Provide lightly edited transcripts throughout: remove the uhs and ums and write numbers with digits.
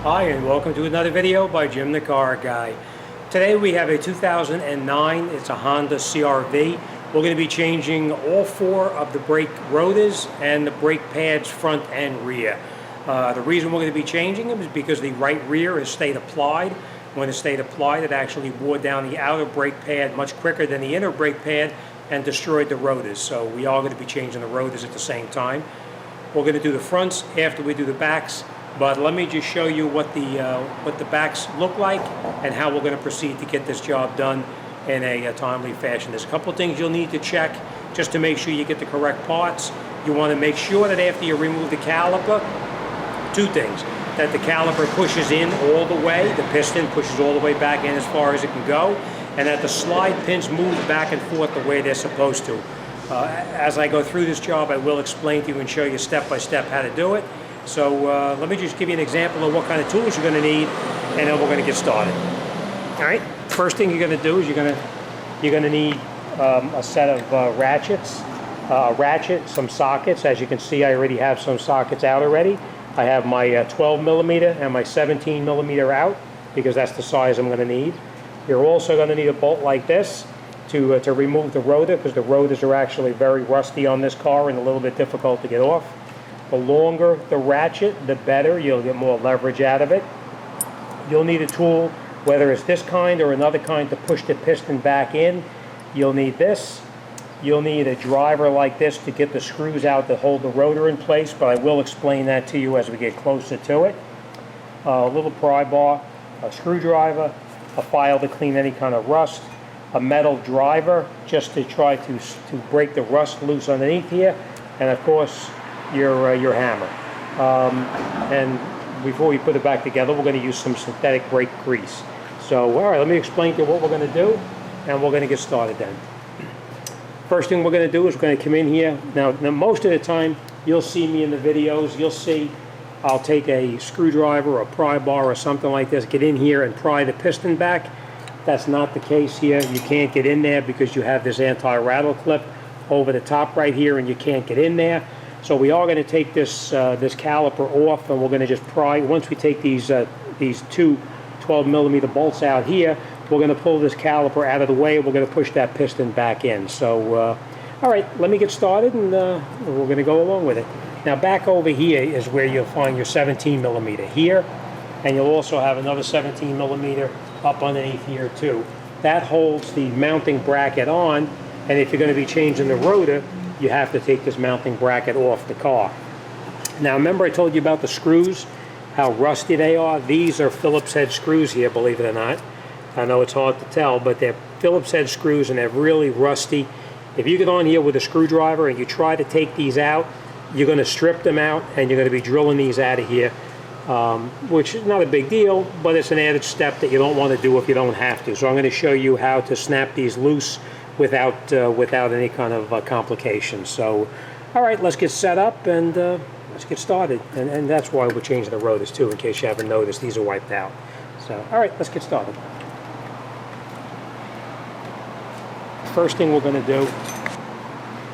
Hi, and welcome to another video by Jimthecarguy. Today we have a 2009, it's a Honda CRV. We're going to be changing all four of the brake rotors and the brake pads front and rear. The reason we're going to be changing them is because the right rear is stayed applied. When it stayed applied, it actually wore down the outer brake pad much quicker than the inner brake pad and destroyed the rotors. So we are going to be changing the rotors at the same time. We're going to do the fronts after we do the backs. But let me just show you what the backs look like and how we're going to proceed to get this job done in a timely fashion. There's a couple of things you'll need to check just to make sure you get the correct parts. You want to make sure that after you remove the caliper, two things, that the caliper pushes in all the way, the piston pushes all the way back in as far as it can go, and that the slide pins move back and forth the way they're supposed to. As I go through this job, I will explain to you and show you step by step how to do it. So let me just give you an example of what kind of tools you're going to need, and then we're going to get started. All right. First thing you're going to do is you're going to need a set of ratchets, a ratchet, some sockets. As you can see, I already have some sockets out already. I have my 12 millimeter and my 17 millimeter out because that's the size I'm going to need. You're also going to need a bolt like this to remove the rotor, because the rotors are actually very rusty on this car and a little bit difficult to get off. The longer the ratchet, the better. You'll get more leverage out of it. You'll need a tool, whether it's this kind or another kind, to push the piston back in. You'll need this. You'll need a driver like this to get the screws out to hold the rotor in place, but I will explain that to you as we get closer to it. A little pry bar, a screwdriver, a file to clean any kind of rust, a metal driver just to try to break the rust loose underneath here, and of course your hammer. And before we put it back together, we're going to use some synthetic brake grease. So all right, let me explain to you what we're going to do, and we're going to get started then. First thing we're going to do is we're going to come in here. Now most of the time you'll see me in the videos, you'll see I'll take a screwdriver or a pry bar or something like this, get in here and pry the piston back. That's not the case here. You can't get in there because you have this anti-rattle clip over the top right here, and you can't get in there. So we are going to take this caliper off, and we're going to just pry. Once we take these two 12 millimeter bolts out here, we're going to pull this caliper out of the way, and we're going to push that piston back in. So all right, let me get started, and we're going to go along with it. Now back over here is where you'll find your 17 millimeter here, and you'll also have another 17 millimeter up underneath here too. That holds the mounting bracket on, and if you're going to be changing the rotor, you have to take this mounting bracket off the car. Now remember I told you about the screws, how rusty they are? These are Phillips head screws here, believe it or not. I know it's hard to tell, but they're Phillips head screws and they're really rusty. If you get on here with a screwdriver and you try to take these out, you're going to strip them out and you're going to be drilling these out of here, which is not a big deal, but it's an added step that you don't want to do if you don't have to. So I'm going to show you how to snap these loose without any kind of complications. So all right, let's get set up and let's get started, and that's why we're changing the rotors too, in case you haven't noticed. These are wiped out. So all right, let's get started. First thing we're going to do,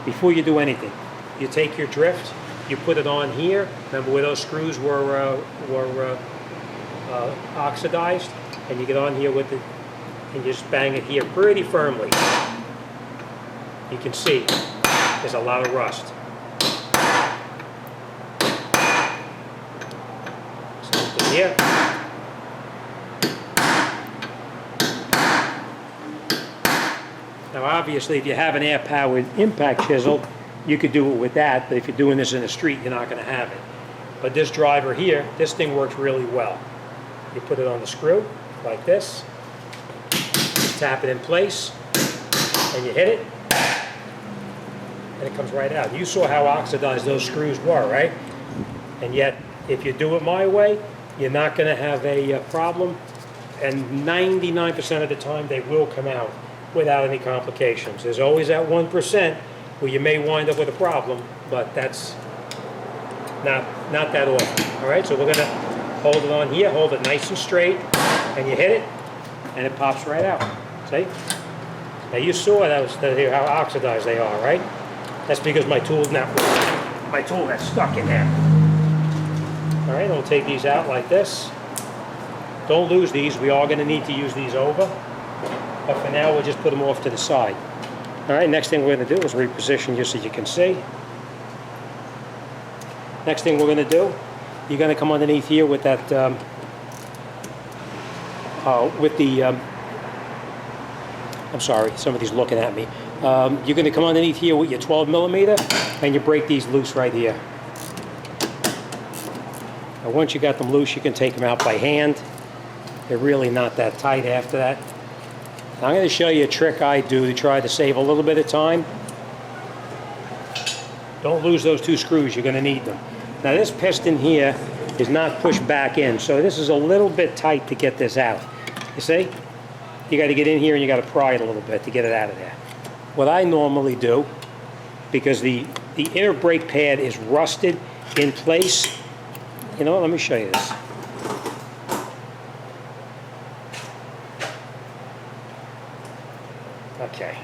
before you do anything, you take your drift, you put it on here. Remember where those screws were oxidized, and you get on here with it and just bang it here pretty firmly. You can see there's a lot of rust. Something here. Now obviously if you have an air-powered impact chisel, you could do it with that, but if you're doing this in the street, you're not going to have it. But this driver here, this thing works really well. You put it on the screw like this, just tap it in place, and you hit it, and it comes right out. You saw how oxidized those screws were, right? And yet, if you do it my way, you're not going to have a problem, and 99% of the time they will come out without any complications. There's always that 1% where you may wind up with a problem, but that's not that often. All right, so we're going to hold it on here, hold it nice and straight, and you hit it, and it pops right out. See? Now you saw how oxidized they are, right? That's because my tool got stuck in there. All right, we'll take these out like this. Don't lose these. We are going to need to use these over. But for now, we'll just put them off to the side. All right, next thing we're going to do is reposition just so you can see. Next thing we're going to do, you're going to come underneath here with that, I'm sorry, somebody's looking at me. You're going to come underneath here with your 12 millimeter, and you break these loose right here. Now once you got them loose, you can take them out by hand. They're really not that tight after that. Now I'm going to show you a trick I do to try to save a little bit of time. Don't lose those two screws, you're going to need them. Now this piston here is not pushed back in, so this is a little bit tight to get this out. You see? You got to get in here and you got to pry it a little bit to get it out of there. What I normally do, because the inner brake pad is rusted in place, you know what, let me show you this. Okay.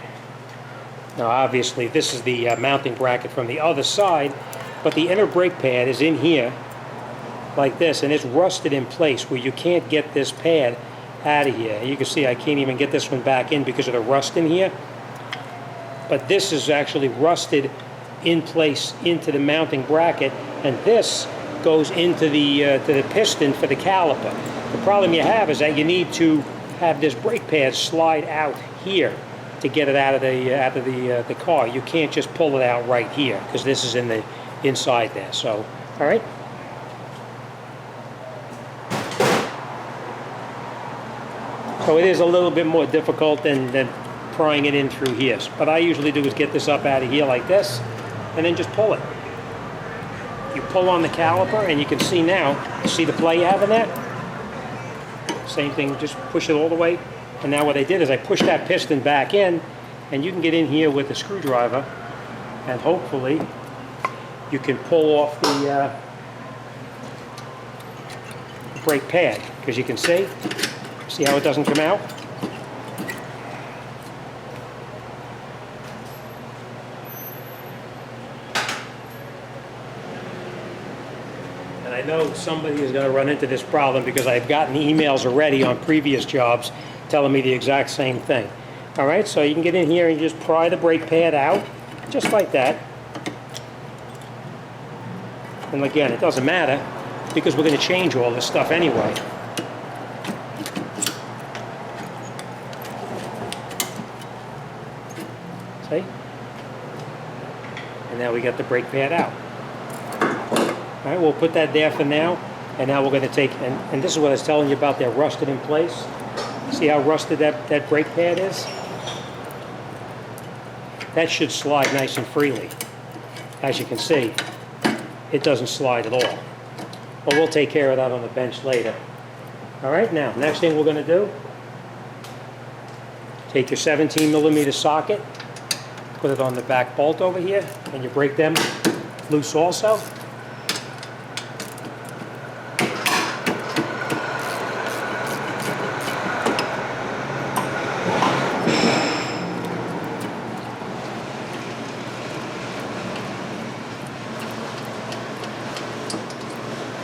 Now obviously this is the mounting bracket from the other side, but the inner brake pad is in here like this, and it's rusted in place where you can't get this pad out of here. You can see I can't even get this one back in because of the rust in here. But this is actually rusted in place into the mounting bracket, and this goes into the piston for the caliper. The problem you have is that you need to have this brake pad slide out here to get it out of the car. You can't just pull it out right here because this is in the inside there. So, all right. So it is a little bit more difficult than prying it in through here. What I usually do is get this up out of here like this, and then just pull it. You pull on the caliper, and you can see now, see the play you have in that? Same thing, just push it all the way. And now what I did is I pushed that piston back in, and you can get in here with the screwdriver, and hopefully you can pull off the brake pad, because you can see how it doesn't come out? And I know somebody is going to run into this problem because I've gotten emails already on previous jobs telling me the exact same thing. All right, so you can get in here and just pry the brake pad out, just like that. And again, it doesn't matter because we're going to change all this stuff anyway. See? And now we got the brake pad out. All right, we'll put that there for now. And now we're going to take, and this is what I was telling you about, they're rusted in place. See how rusted that brake pad is? That should slide nice and freely. As you can see, it doesn't slide at all. But we'll take care of that on the bench later. All right, now, next thing we're going to do, take your 17 millimeter socket, put it on the back bolt over here, and you break them loose also.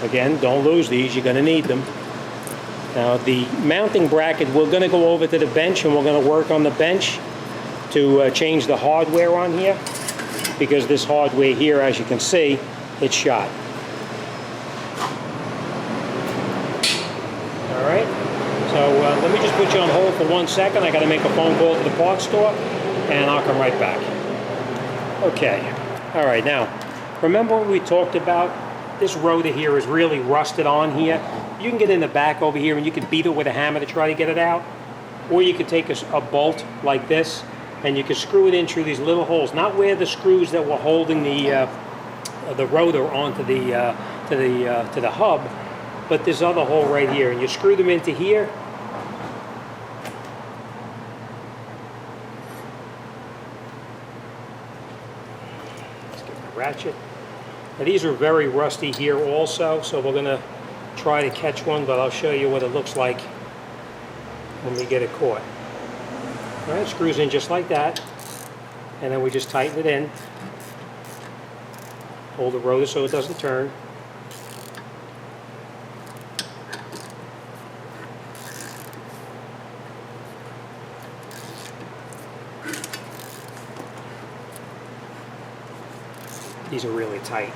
Again, don't lose these, you're going to need them. Now the mounting bracket, we're going to go over to the bench and we're going to work on the bench to change the hardware on here, because this hardware here, as you can see, it's shot. All right, so let me just put you on hold for 1 second. I got to make a phone call to the parts store and I'll come right back. Okay, all right, now remember what we talked about? This rotor here is really rusted on here. You can get in the back over here and you can beat it with a hammer to try to get it out. Or you could take a bolt like this and you can screw it in through these little holes. Not where the screws that were holding the rotor onto the hub, but this other hole right here. And you screw them into here. Let's get the ratchet. Now these are very rusty here also, so we're going to try to catch one, but I'll show you what it looks like when we get it caught. All right, screws in just like that, and then we just tighten it in. Hold the rotor so it doesn't turn. These are really tight.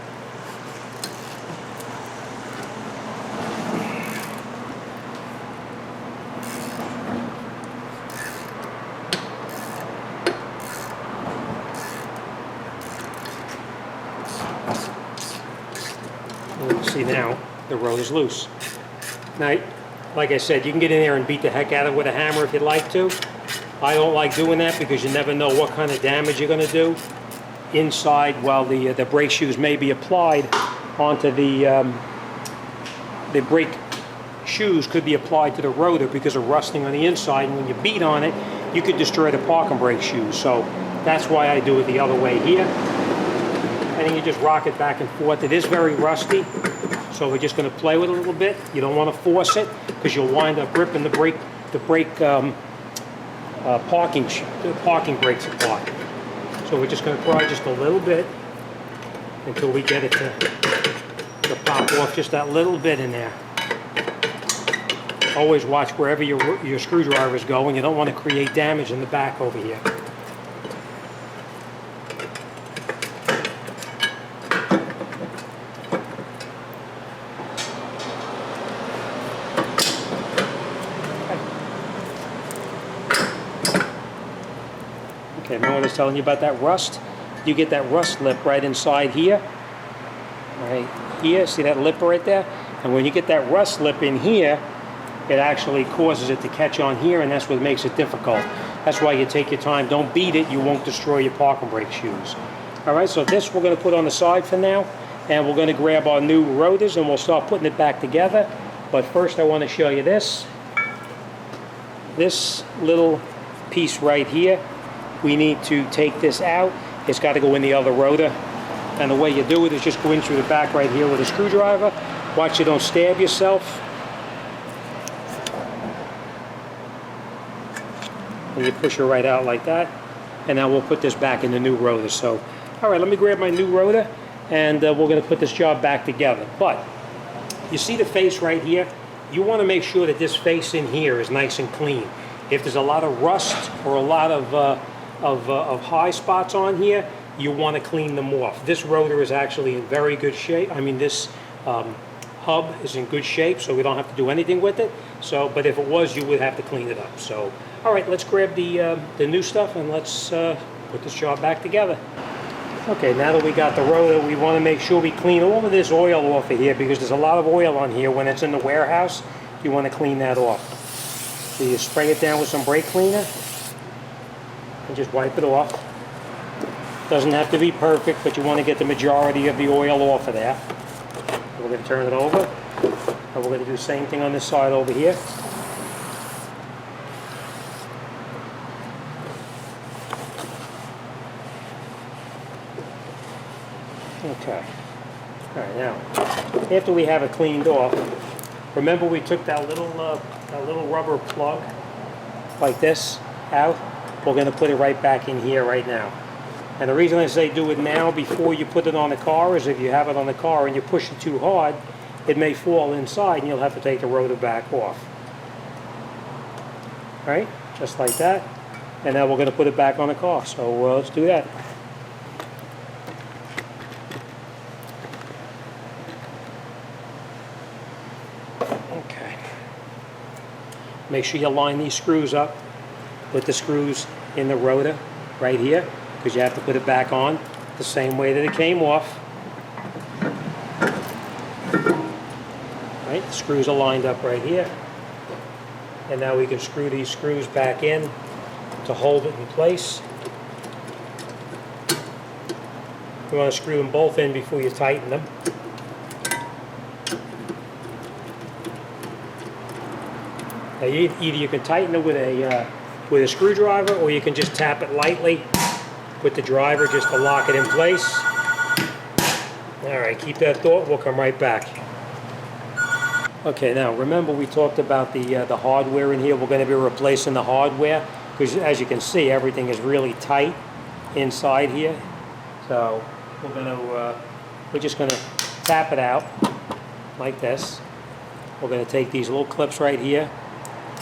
See now, the rotor's loose. Now, like I said, you can get in there and beat the heck out of it with a hammer if you'd like to. I don't like doing that because you never know what kind of damage you're going to do inside while the brake shoes may be applied onto the brake shoes could be applied to the rotor because of rusting on the inside, and when you beat on it, you could destroy the parking brake shoes. So that's why I do it the other way here. And then you just rock it back and forth. It is very rusty, so we're just going to play with it a little bit. You don't want to force it because you'll wind up ripping the parking brakes apart. So we're just going to try just a little bit until we get it to pop off just that little bit in there. Always watch wherever your screwdriver is going. You don't want to create damage in the back over here. Okay, remember what I was telling you about that rust? You get that rust lip right inside here. Right here, see that lip right there? And when you get that rust lip in here, it actually causes it to catch on here, and that's what makes it difficult. That's why you take your time. Don't beat it. You won't destroy your parking brake shoes. All right, so this we're going to put on the side for now, and we're going to grab our new rotors, and we'll start putting it back together. But first I want to show you this. This little piece right here, we need to take this out. It's got to go in the other rotor. And the way you do it is just go in through the back right here with a screwdriver. Watch you don't stab yourself. And you push it right out like that. And now we'll put this back in the new rotor. So, all right, let me grab my new rotor, and we're going to put this job back together. But you see the face right here? You want to make sure that this face in here is nice and clean. If there's a lot of rust or a lot of high spots on here, you want to clean them off. This rotor is actually in very good shape. I mean, this hub is in good shape, so we don't have to do anything with it. So, but if it was, you would have to clean it up. So, all right, let's grab the new stuff and let's put this job back together. Okay, now that we got the rotor, we want to make sure we clean all of this oil off of here because there's a lot of oil on here when it's in the warehouse. You want to clean that off. So you spray it down with some brake cleaner and just wipe it off. Doesn't have to be perfect, but you want to get the majority of the oil off of there. We're going to turn it over, and we're going to do the same thing on this side over here. Okay. All right, now, after we have it cleaned off, remember we took that little rubber plug like this out? We're going to put it right back in here right now. And the reason I say do it now before you put it on the car is if you have it on the car and you push it too hard, it may fall inside and you'll have to take the rotor back off. All right, just like that. And now we're going to put it back on the car. So let's do that. Okay. Make sure you line these screws up with the screws in the rotor right here, because you have to put it back on the same way that it came off. Right, the screws are lined up right here. And now we can screw these screws back in to hold it in place. You want to screw them both in before you tighten them. Now either you can tighten it with a screwdriver, or you can just tap it lightly with the driver just to lock it in place. All right, keep that thought. We'll come right back. Okay, now remember we talked about the hardware in here. We're going to be replacing the hardware because, as you can see, everything is really tight inside here. So we're just going to tap it out like this. We're going to take these little clips right here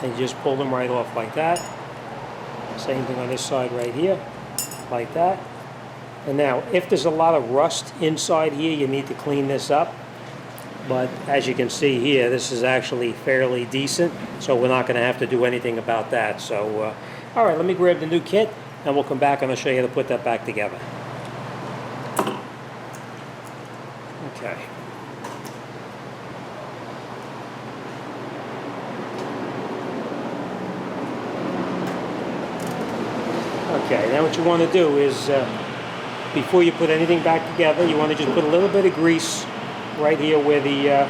and just pull them right off like that. Same thing on this side right here, like that. And now, if there's a lot of rust inside here, you need to clean this up. But as you can see here, this is actually fairly decent, so we're not going to have to do anything about that. So, all right, let me grab the new kit, and we'll come back and I'll show you how to put that back together. Okay. Okay, now what you want to do is, before you put anything back together, you want to just put a little bit of grease right here where the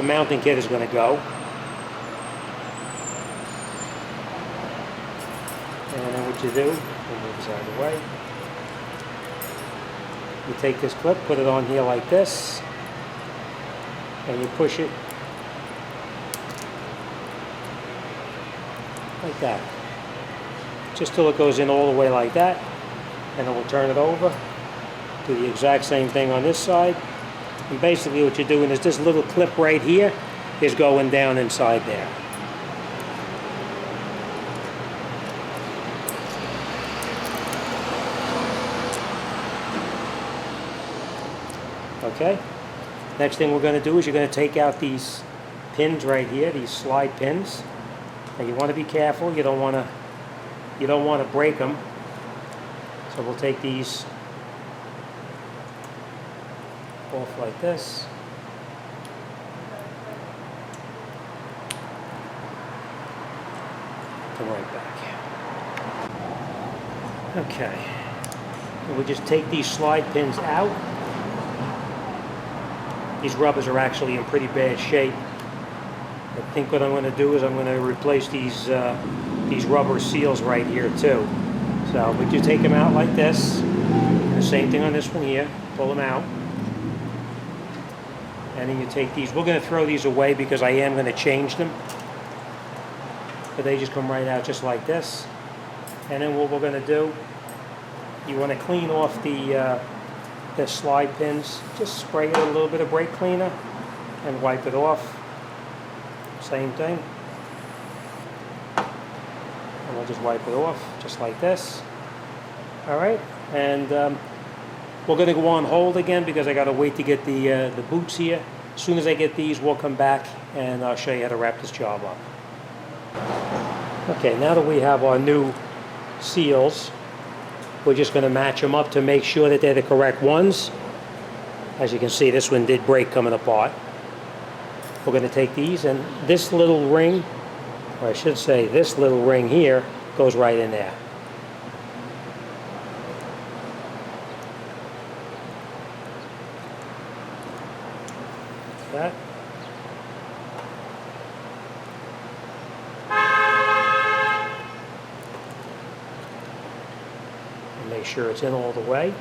mounting kit is going to go. And then what you do, move this out of the way. You take this clip, put it on here like this, and you push it like that. Just till it goes in all the way like that, and then we'll turn it over. Do the exact same thing on this side. And basically what you're doing is this little clip right here is going down inside there. Okay. Next thing we're going to do is you're going to take out these pins right here, these slide pins. And you want to be careful. You don't want to break them. So we'll take these off like this. Come right back. Okay. And we'll just take these slide pins out. These rubbers are actually in pretty bad shape. I think what I'm going to do is I'm going to replace these rubber seals right here too. So we just take them out like this. And the same thing on this one here. Pull them out. And then you take these. We're going to throw these away because I am going to change them. But they just come right out just like this. And then what we're going to do, you want to clean off the slide pins. Just spray it a little bit of brake cleaner and wipe it off. Same thing. And we'll just wipe it off just like this. All right. And we're going to go on hold again because I got to wait to get the boots here. As soon as I get these, we'll come back and I'll show you how to wrap this job up. Okay, now that we have our new seals, we're just going to match them up to make sure that they're the correct ones. As you can see, this one did break coming apart. We're going to take these, and this little ring, or I should say this little ring here, goes right in there. That. And make sure it's in all the way.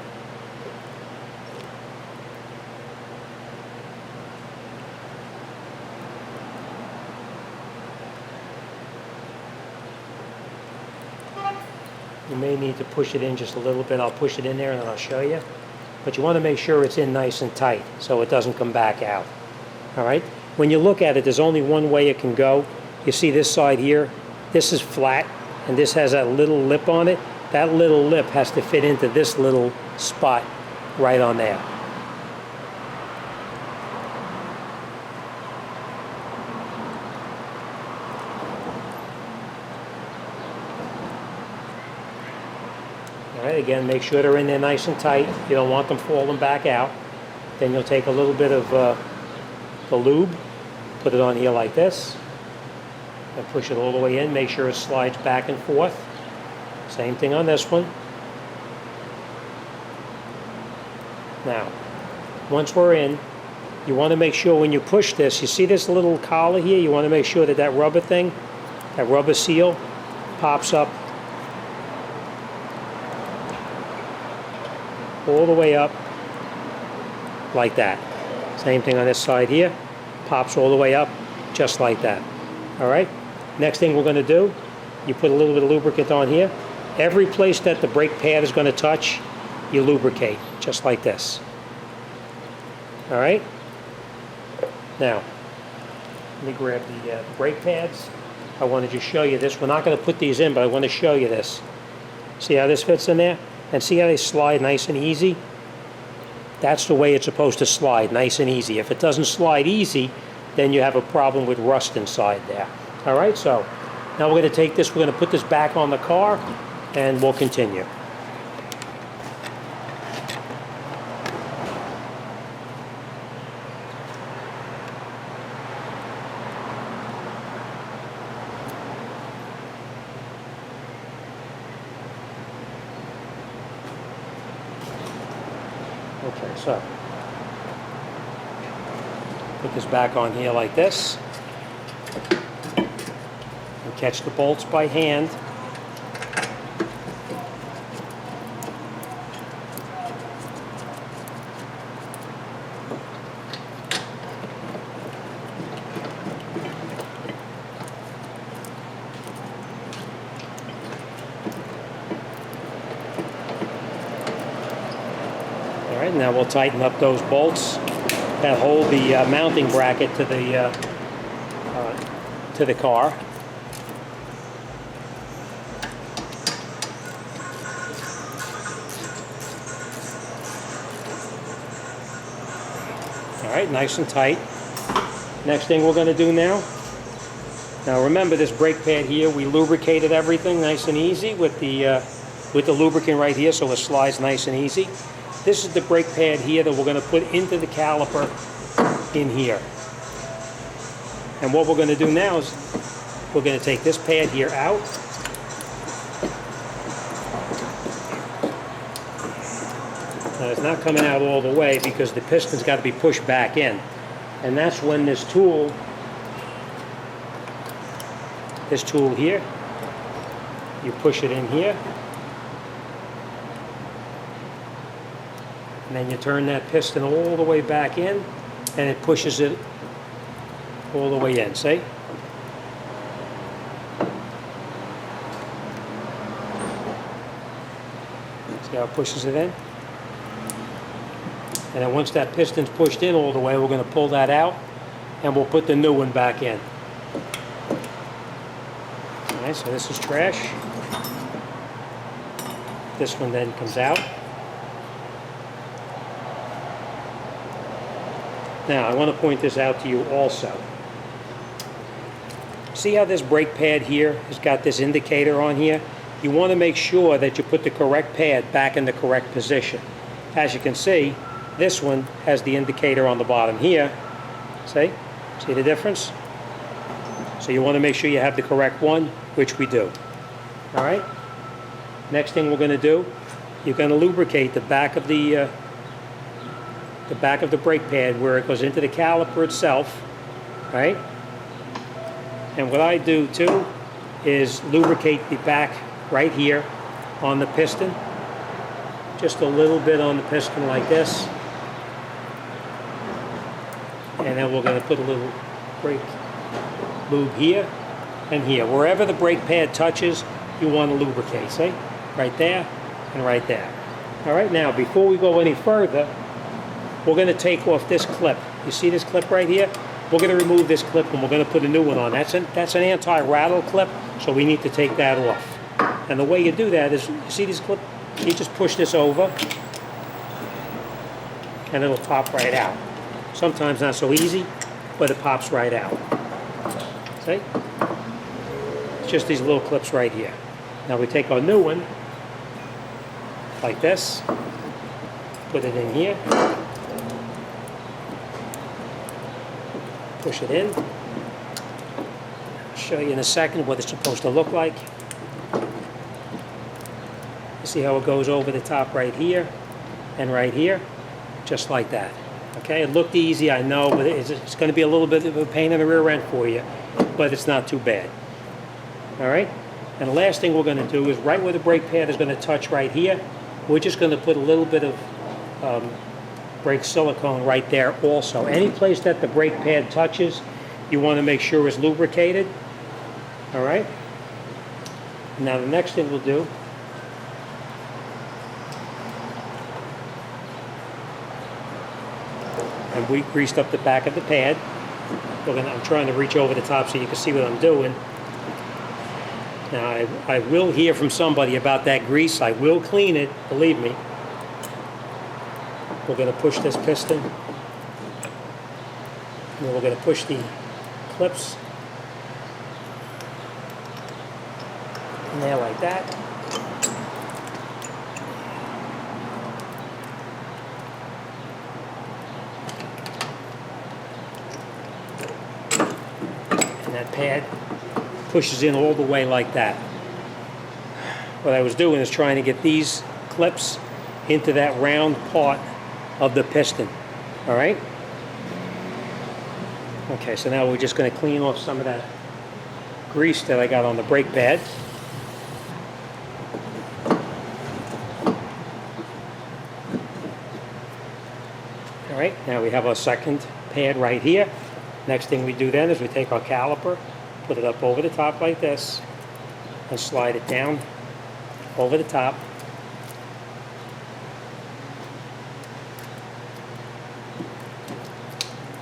You may need to push it in just a little bit. I'll push it in there and then I'll show you. But you want to make sure it's in nice and tight so it doesn't come back out. All right? When you look at it, there's only one way it can go. You see this side here? This is flat and this has that little lip on it. That little lip has to fit into this little spot right on there. All right, again, make sure they're in there nice and tight. You don't want them falling back out. Then you'll take a little bit of the lube, put it on here like this, and push it all the way in. Make sure it slides back and forth. Same thing on this one. Now, once we're in, you want to make sure when you push this, you see this little collar here? You want to make sure that that rubber thing, that rubber seal, pops up all the way up like that. Same thing on this side here. Pops all the way up just like that. All right? Next thing we're going to do, you put a little bit of lubricant on here. Every place that the brake pad is going to touch, you lubricate just like this. All right? Now, let me grab the brake pads. I want to just show you this. We're not going to put these in, but I want to show you this. See how this fits in there? And see how they slide nice and easy? That's the way it's supposed to slide, nice and easy. If it doesn't slide easy, then you have a problem with rust inside there. All right, so now we're going to take this, we're going to put this back on the car, and we'll continue. Okay, so put this back on here like this, and catch the bolts by hand. All right, now we'll tighten up those bolts that hold the mounting bracket to the car. All right, nice and tight. Next thing we're going to do now remember this brake pad here, we lubricated everything nice and easy with the lubricant right here, so it slides nice and easy. This is the brake pad here that we're going to put into the caliper in here. And what we're going to do now is we're going to take this pad here out. Now it's not coming out all the way because the piston's got to be pushed back in. And that's when this tool here, you push it in here. And then you turn that piston all the way back in, and it pushes it all the way in, see? See how it pushes it in? And then once that piston's pushed in all the way, we're going to pull that out, and we'll put the new one back in. All right, so this is trash. This one then comes out. Now, I want to point this out to you also. See how this brake pad here has got this indicator on here? You want to make sure that you put the correct pad back in the correct position. As you can see, this one has the indicator on the bottom here. See the difference? So you want to make sure you have the correct one, which we do. All right? Next thing we're going to do, you're going to lubricate the back of the brake pad where it goes into the caliper itself, right? And what I do too is lubricate the back right here on the piston. Just a little bit on the piston like this. And then we're going to put a little brake lube here and here. Wherever the brake pad touches, you want to lubricate, see? Right there and right there. All right, now before we go any further, we're going to take off this clip. You see this clip right here? We're going to remove this clip and we're going to put a new one on. That's an anti-rattle clip, so we need to take that off. And the way you do that is, you see this clip? You just push this over and it'll pop right out. Sometimes not so easy, but it pops right out. See? It's just these little clips right here. Now we take our new one, like this, put it in here. Push it in. I'll show you in a second what it's supposed to look like. You see how it goes over the top right here and right here, just like that. Okay, it looked easy, I know, but it's going to be a little bit of a pain in the rear end for you, but it's not too bad. All right, and the last thing we're going to do is right where the brake pad is going to touch right here, we're just going to put a little bit of brake silicone right there also. Any place that the brake pad touches, you want to make sure is lubricated. All right, now the next thing we'll do, and we greased up the back of the pad. I'm trying to reach over the top so you can see what I'm doing. Now I will hear from somebody about that grease. I will clean it, believe me. We're going to push this piston. And then we're going to push the clips in there like that. And that pad pushes in all the way like that. What I was doing is trying to get these clips into that round part of the piston. All right? Okay, so now we're just going to clean off some of that grease that I got on the brake pad. All right, now we have our second pad right here. Next thing we do then is we take our caliper, put it up over the top like this, and slide it down over the top.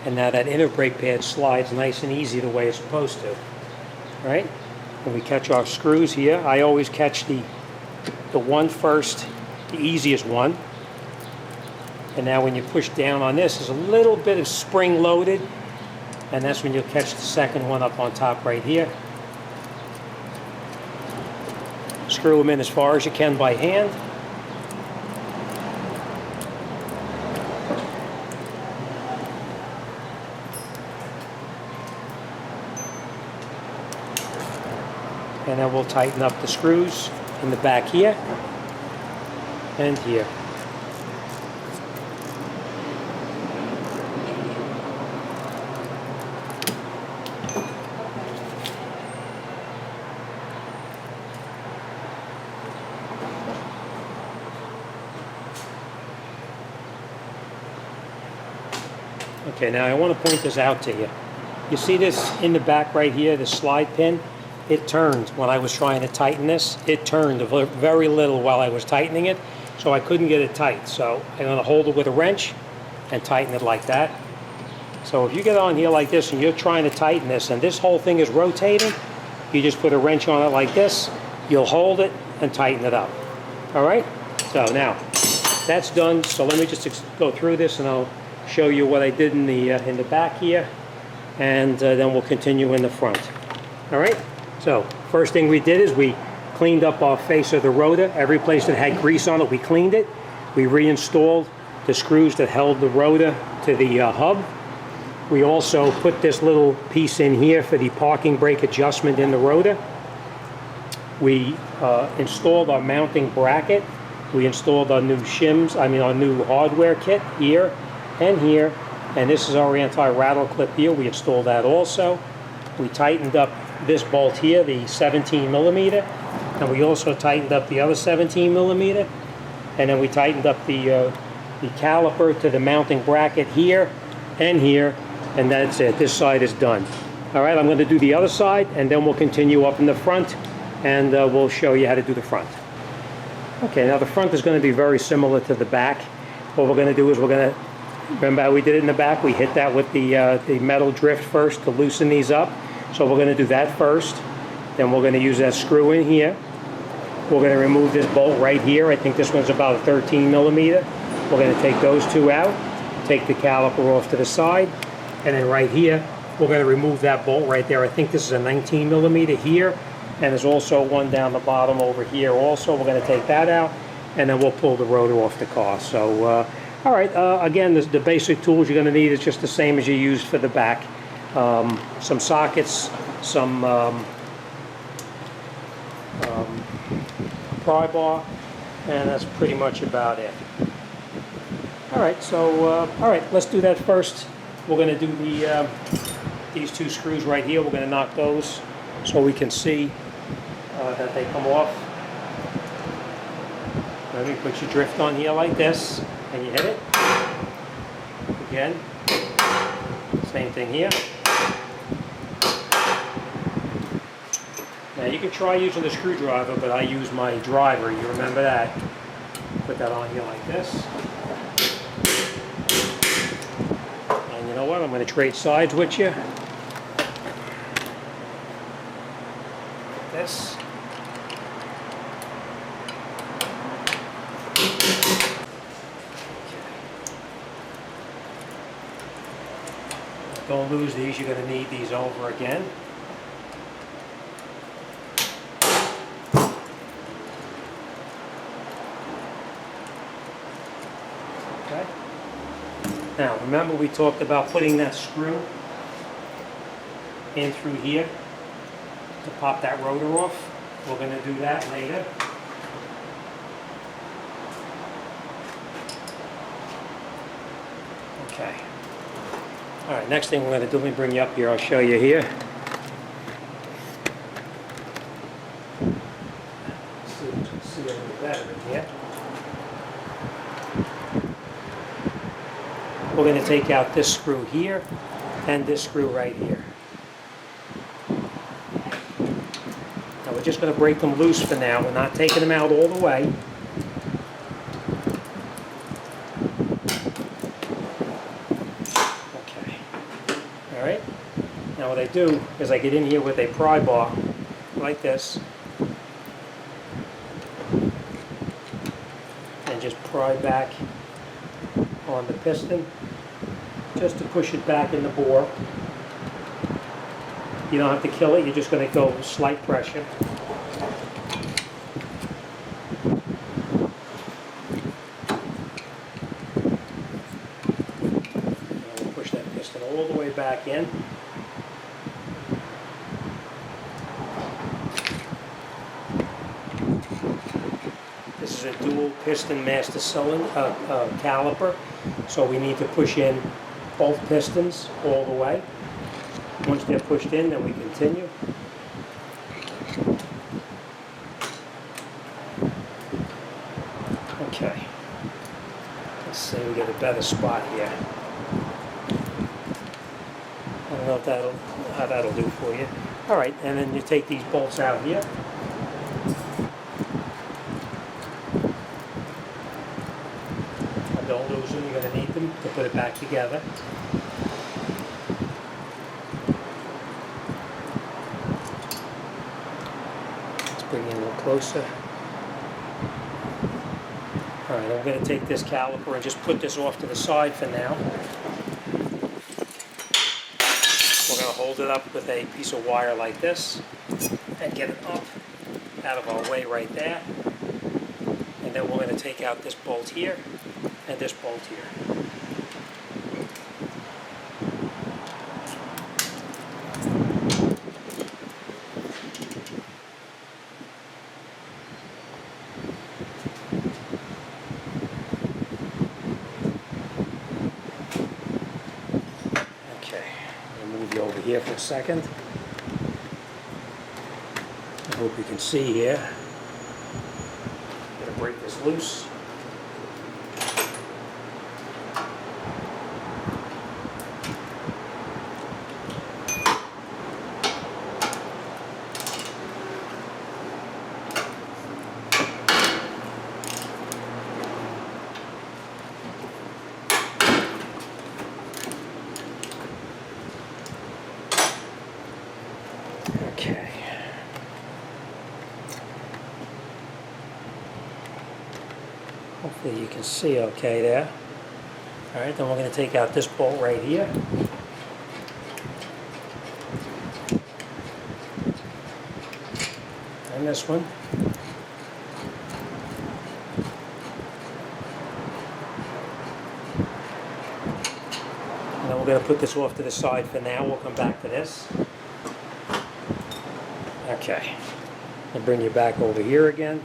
And now that inner brake pad slides nice and easy the way it's supposed to. All right? And we catch our screws here. I always catch the one first, the easiest one. And now when you push down on this, there's a little bit of spring loaded. And that's when you'll catch the second one up on top right here. Screw them in as far as you can by hand. And then we'll tighten up the screws in the back here and here. Okay, now I want to point this out to you. You see this in the back right here, the slide pin? It turned when I was trying to tighten this. It turned very little while I was tightening it, so I couldn't get it tight. So I'm going to hold it with a wrench and tighten it like that. So if you get on here like this and you're trying to tighten this and this whole thing is rotating, you just put a wrench on it like this, you'll hold it and tighten it up. All right? So now, that's done. So let me just go through this and I'll show you what I did in the back here, and then we'll continue in the front. All right? So first thing we did is we cleaned up our face of the rotor. Every place that had grease on it, we cleaned it. We reinstalled the screws that held the rotor to the hub. We also put this little piece in here for the parking brake adjustment in the rotor. We installed our mounting bracket. We installed our new shims, our new hardware kit here and here. And this is our anti-rattle clip here. We installed that also. We tightened up this bolt here, the 17 millimeter, and we also tightened up the other 17 millimeter, and then we tightened up the caliper to the mounting bracket here and here, and that's it. This side is done. All right, I'm going to do the other side, and then we'll continue up in the front, and we'll show you how to do the front. Okay, now the front is going to be very similar to the back. What we're going to do is we're going to, remember how we did it in the back? We hit that with the metal drift first to loosen these up. So we're going to do that first. Then we're going to use that screw in here. We're going to remove this bolt right here. I think this one's about a 13 millimeter. We're going to take those two out, take the caliper off to the side, and then right here, we're going to remove that bolt right there. I think this is a 19 millimeter here, and there's also one down the bottom over here also. We're going to take that out, and then we'll pull the rotor off the car. So, all right, again, the basic tools you're going to need is just the same as you used for the back. Some sockets, some pry bar, and that's pretty much about it. All right, so all right, let's do that first. We're going to do these two screws right here. We're going to knock those so we can see that they come off. Let me put your drift on here like this, and you hit it. Again, same thing here. Now you can try using the screwdriver, but I use my driver. You remember that. Put that on here like this. And you know what? I'm going to trade sides with you. This. Don't lose these, you're going to need these over again. Okay. Now remember we talked about putting that screw in through here to pop that rotor off. We're going to do that later. Okay. All right, next thing we're going to do, let me bring you up here, I'll show you here. See a little better in here. We're going to take out this screw here and this screw right here. Now we're just going to break them loose for now. We're not taking them out all the way. Okay. All right. Now what I do is I get in here with a pry bar like this and just pry back on the piston just to push it back in the bore. You don't have to kill it, you're just going to go slight pressure. And we'll push that piston all the way back in. This is a dual piston master cylinder caliper, so we need to push in both pistons all the way. Once they're pushed in, then we continue. Okay. Let's see, we get a better spot here. I don't know if how that'll do for you. All right, and then you take these bolts out here. And don't lose them, you're going to need them to put it back together. Bring it a little closer. All right, I'm going to take this caliper and just put this off to the side for now. We're going to hold it up with a piece of wire like this and get it up out of our way right there. And then we're going to take out this bolt here and this bolt here. Over here for a second. I hope you can see here. I'm going to break this loose. Okay. Hopefully you can see okay there. All right, then we're going to take out this bolt right here. And this one. And then we're going to put this off to the side for now. We'll come back to this. Okay, I'll bring you back over here again.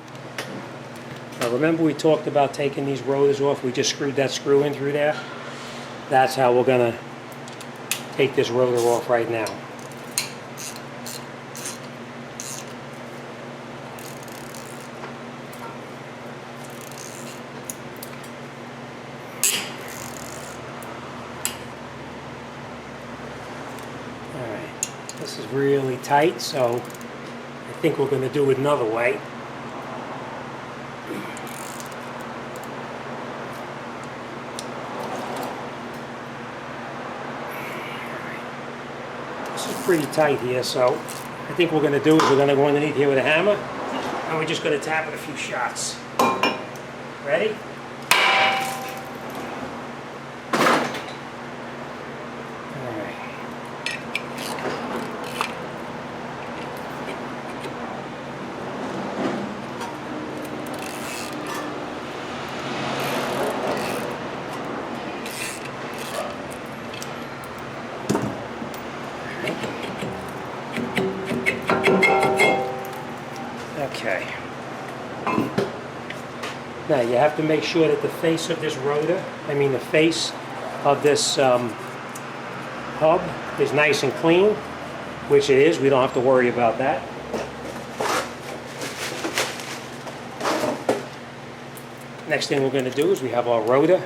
Now remember we talked about taking these rotors off. We just screwed that screw in through there. That's how we're going to take this rotor off right now. Alright, this is really tight, so I think we're going to do it another way. This is pretty tight here, so I think what we're going to do is we're going to go underneath here with a hammer, and we're just going to tap it a few shots. Ready? Alright. Okay. Now you have to make sure that the face of this rotor, the face of this hub is nice and clean, which it is. We don't have to worry about that. Next thing we're going to do is we have our rotor,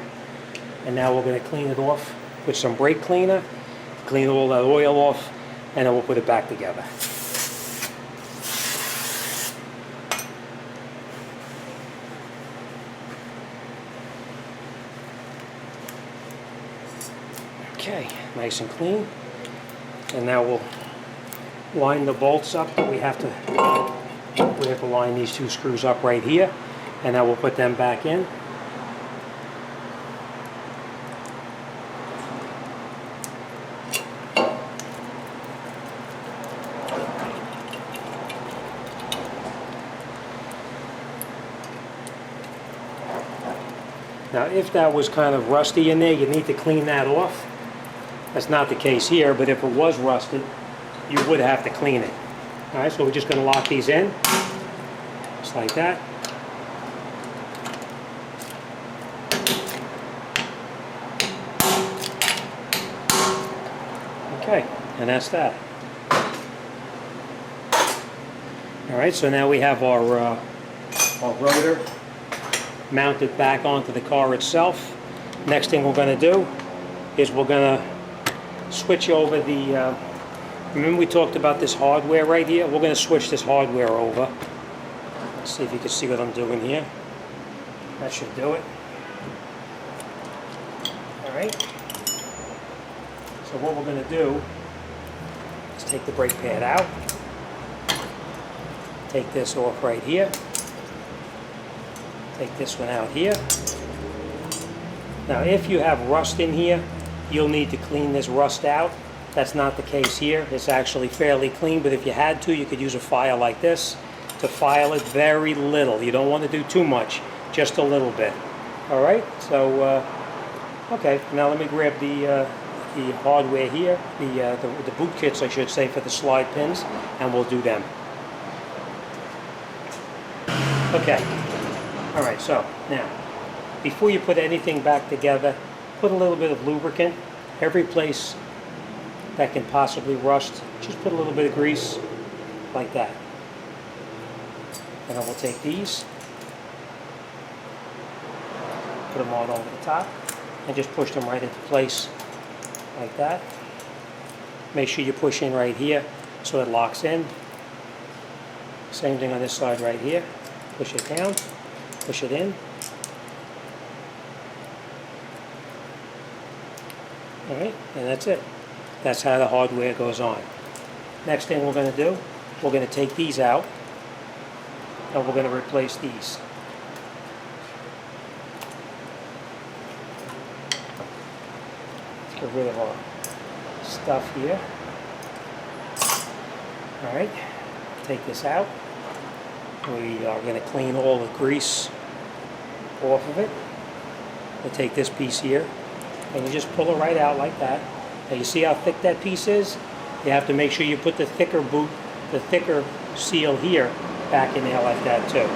and now we're going to clean it off with some brake cleaner, clean all that oil off, and then we'll put it back together. Okay, nice and clean. And now we'll line the bolts up. We have to line these two screws up right here, and now we'll put them back in. Now, if that was kind of rusty in there, you need to clean that off. That's not the case here, but if it was rusted, you would have to clean it. All right, so we're just going to lock these in, just like that. Okay, and that's that. All right, so now we have our rotor mounted back onto the car itself. Next thing we're going to do is we're going to switch over the, remember we talked about this hardware right here? We're going to switch this hardware over. Let's see if you can see what I'm doing here. That should do it. Alright. So what we're going to do is take the brake pad out. Take this off right here. Take this one out here. Now if you have rust in here, you'll need to clean this rust out. That's not the case here. It's actually fairly clean, but if you had to, you could use a file like this to file it very little. You don't want to do too much, just a little bit. All right, so, okay, now let me grab the hardware here, the boot kits, I should say, for the slide pins, and we'll do them. Okay, all right, so now, before you put anything back together, put a little bit of lubricant. Every place that can possibly rust, just put a little bit of grease like that. And then we'll take these, put them all over the top, and just push them right into place like that. Make sure you push in right here so it locks in. Same thing on this side right here. Push it down, push it in. Alright, and that's it. That's how the hardware goes on. Next thing we're going to do, we're going to take these out, and we're going to replace these. Let's get rid of our stuff here. Alright, take this out. We are going to clean all the grease off of it. We'll take this piece here, and you just pull it right out like that. Now you see how thick that piece is? You have to make sure you put the thicker thicker seal here back in there like that too.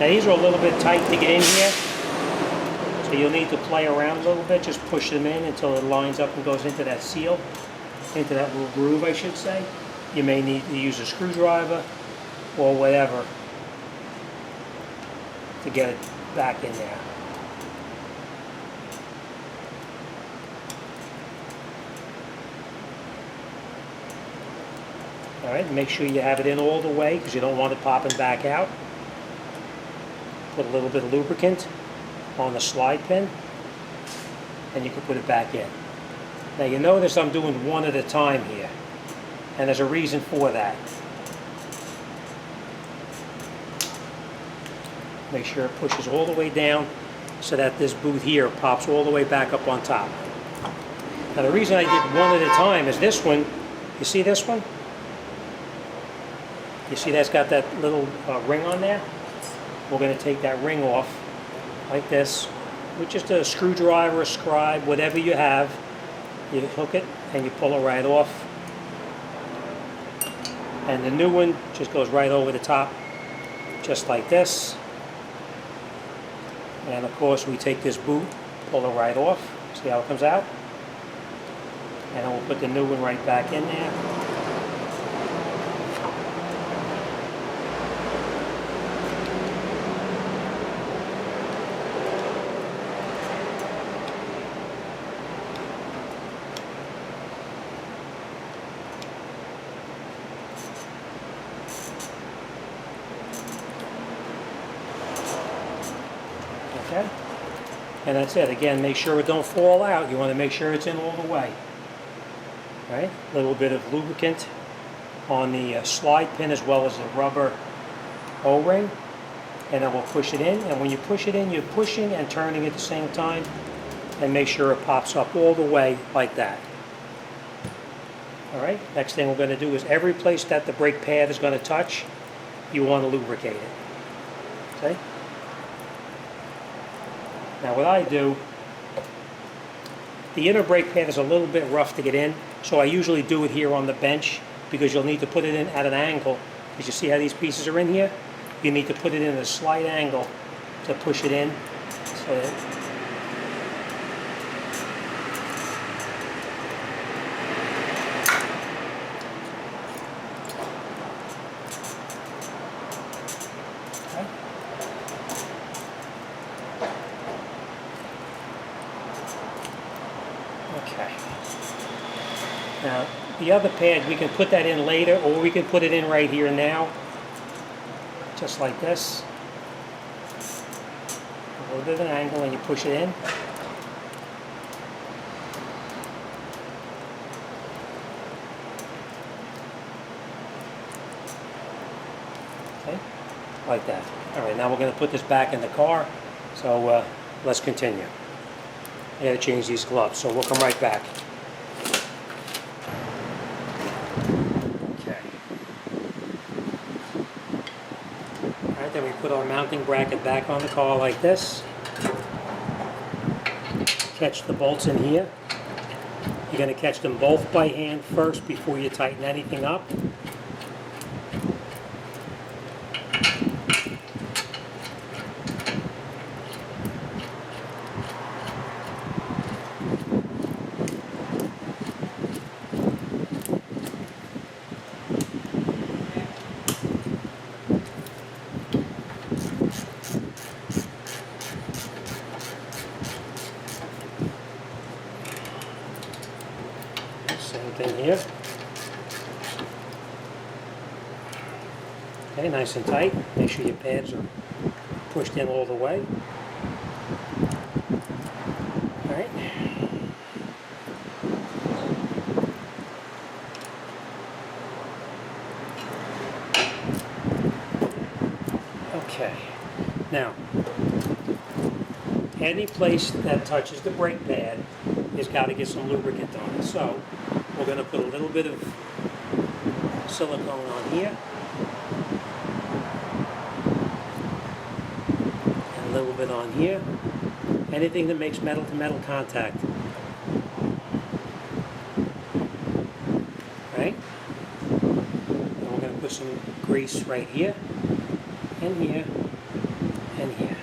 Now these are a little bit tight to get in here, so you'll need to play around a little bit. Just push them in until it lines up and goes into that seal, into that little groove I should say. You may need to use a screwdriver or whatever to get it back in there. All right, make sure you have it in all the way because you don't want it popping back out. Put a little bit of lubricant on the slide pin, and you can put it back in. Now you notice I'm doing one at a time here, and there's a reason for that. Make sure it pushes all the way down so that this boot here pops all the way back up on top. Now the reason I did one at a time is this one, you see this one? You see that's got that little ring on there? We're going to take that ring off like this with just a screwdriver, a scribe, whatever you have. You hook it and you pull it right off. And the new one just goes right over the top just like this. And of course we take this boot, pull it right off, see how it comes out? And then we'll put the new one right back in there. Okay, and that's it. Again, make sure it don't fall out. You want to make sure it's in all the way. Right, a little bit of lubricant on the slide pin as well as the rubber O-ring, and then we'll push it in. And when you push it in, you're pushing and turning at the same time, and make sure it pops up all the way like that. All right. Next thing we're going to do is every place that the brake pad is going to touch, you want to lubricate it. Okay. Now what I do, the inner brake pad is a little bit rough to get in, so I usually do it here on the bench because you'll need to put it in at an angle. Because you see how these pieces are in here? You need to put it in a slight angle to push it in. So okay. Now, the other pad, we can put that in later, or we can put it in right here now, just like this. A little bit of an angle, and you push it in. Okay, like that. All right, now we're going to put this back in the car, so let's continue. I got to change these gloves, so we'll come right back. Okay. All right, then we put our mounting bracket back on the car like this. Catch the bolts in here. You're going to catch them both by hand first before you tighten anything up. Same thing here. Okay, nice and tight. Make sure your pads are pushed in all the way. All right. Okay. Now, any place that touches the brake pad has got to get some lubricant on it. So we're going to put a little bit of silicone on here and a little bit on here. Anything that makes metal to metal contact. Right? And we're going to put some grease right here and here and here.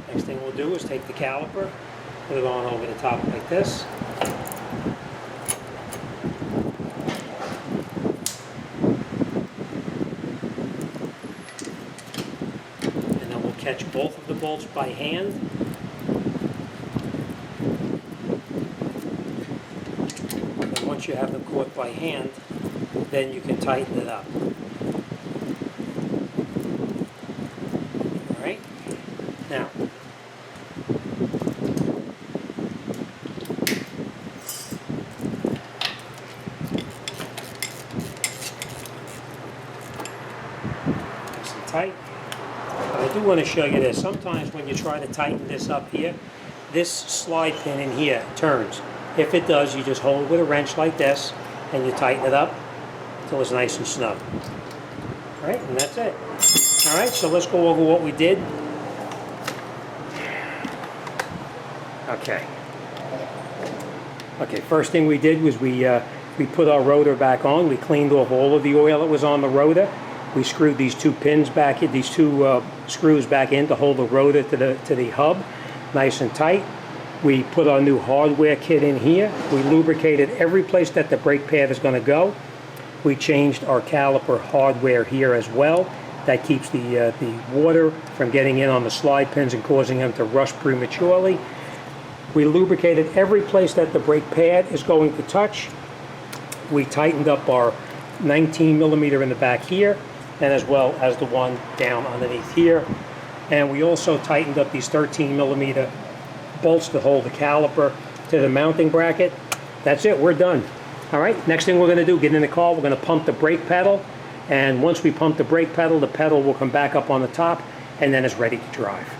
Next thing we'll do is take the caliper, put it on over the top like this. And then we'll catch both of the bolts by hand. And once you have them caught by hand, then you can tighten it up. All right? Now, tight. But I do want to show you this. Sometimes when you try to tighten this up here, this slide pin in here turns. If it does, you just hold it with a wrench like this and you tighten it up until it's nice and snug. All right, and that's it. All right, so let's go over what we did. Okay. Okay, first thing we did was we put our rotor back on. We cleaned off all of the oil that was on the rotor. We screwed these two pins back in, these two screws back in to hold the rotor to the hub, nice and tight. We put our new hardware kit in here. We lubricated every place that the brake pad is going to go. We changed our caliper hardware here as well. That keeps the water from getting in on the slide pins and causing them to rust prematurely. We lubricated every place that the brake pad is going to touch. We tightened up our 19 millimeter in the back here, and as well as the one down underneath here. And we also tightened up these 13 millimeter bolts to hold the caliper to the mounting bracket. That's it, we're done. All right, next thing we're gonna do, get in the car, we're gonna pump the brake pedal, and once we pump the brake pedal, the pedal will come back up on the top, and then it's ready to drive.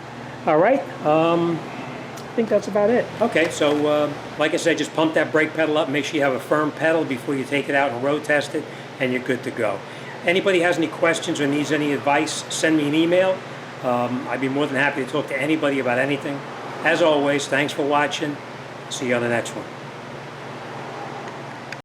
All right, I think that's about it. Okay, so like I said, just pump that brake pedal up, make sure you have a firm pedal before you take it out and road test it, and you're good to go. Anybody has any questions or needs any advice, send me an email. I'd be more than happy to talk to anybody about anything. As always, thanks for watching. See you on the next one.